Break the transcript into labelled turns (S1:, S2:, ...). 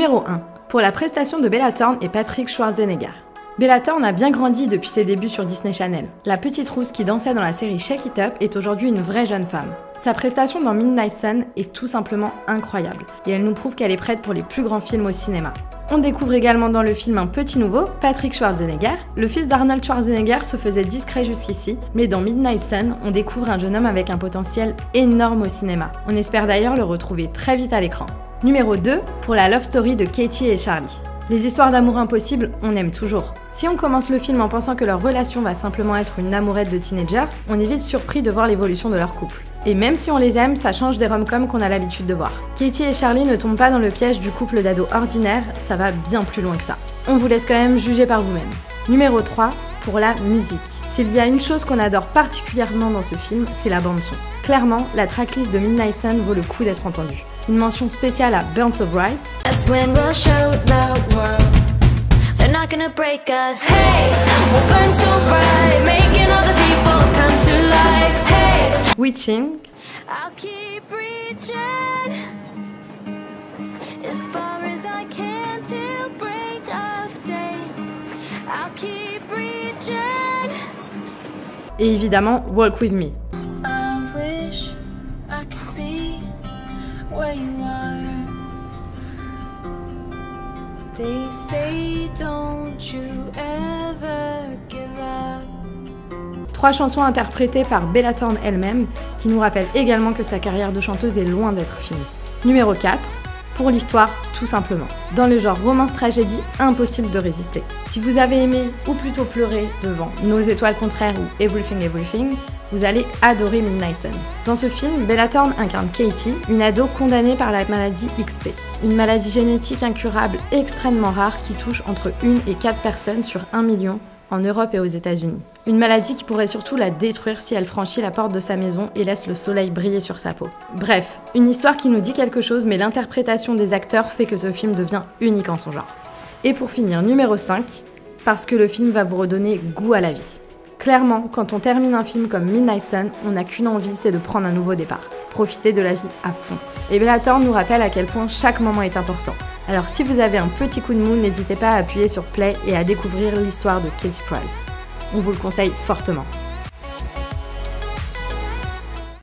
S1: Numéro 1. Pour la prestation de Bella Thorne et Patrick Schwarzenegger. Bella Thorne a bien grandi depuis ses débuts sur Disney Channel. La petite rousse qui dansait dans la série Shake It Up est aujourd'hui une vraie jeune femme. Sa prestation dans Midnight Sun est tout simplement incroyable et elle nous prouve qu'elle est prête pour les plus grands films au cinéma. On découvre également dans le film un petit nouveau, Patrick Schwarzenegger. Le fils d'Arnold Schwarzenegger se faisait discret jusqu'ici, mais dans Midnight Sun, on découvre un jeune homme avec un potentiel énorme au cinéma. On espère d'ailleurs le retrouver très vite à l'écran. Numéro 2, pour la love story de Katie et Charlie. Les histoires d'amour impossibles, on aime toujours. Si on commence le film en pensant que leur relation va simplement être une amourette de teenager, on est vite surpris de voir l'évolution de leur couple. Et même si on les aime, ça change des rom-coms qu'on a l'habitude de voir. Katie et Charlie ne tombent pas dans le piège du couple d'ados ordinaire, ça va bien plus loin que ça. On vous laisse quand même juger par vous-même. Numéro 3, pour la musique. S'il y a une chose qu'on adore particulièrement dans ce film, c'est la bande-son. Clairement, la tracklist de Midnight Sun vaut le coup d'être entendue. Une mention spéciale à Burn So Bright, Witching, et évidemment Walk With Me.
S2: They say don't you ever give up.
S1: 3 chansons interprétées par Bella Thorne elle-même, qui nous rappellent également que sa carrière de chanteuse est loin d'être finie. Numéro 4, pour l'histoire, tout simplement. Dans le genre romance-tragédie, impossible de résister. Si vous avez aimé, ou plutôt pleuré, devant Nos étoiles contraires ou Everything Everything, vous allez adorer Midnight Sun. Dans ce film, Bella Thorne incarne Katie, une ado condamnée par la maladie XP. Une maladie génétique incurable extrêmement rare qui touche entre 1 et 4 personnes sur 1 million en Europe et aux États-Unis. Une maladie qui pourrait surtout la détruire si elle franchit la porte de sa maison et laisse le soleil briller sur sa peau. Bref, une histoire qui nous dit quelque chose, mais l'interprétation des acteurs fait que ce film devient unique en son genre. Et pour finir, numéro 5, parce que le film va vous redonner goût à la vie. Clairement, quand on termine un film comme Midnight Sun, on n'a qu'une envie, c'est de prendre un nouveau départ. Profiter de la vie à fond. Et Bella Thorne nous rappelle à quel point chaque moment est important. Alors si vous avez un petit coup de mou, n'hésitez pas à appuyer sur play et à découvrir l'histoire de Katie Price. On vous le conseille fortement.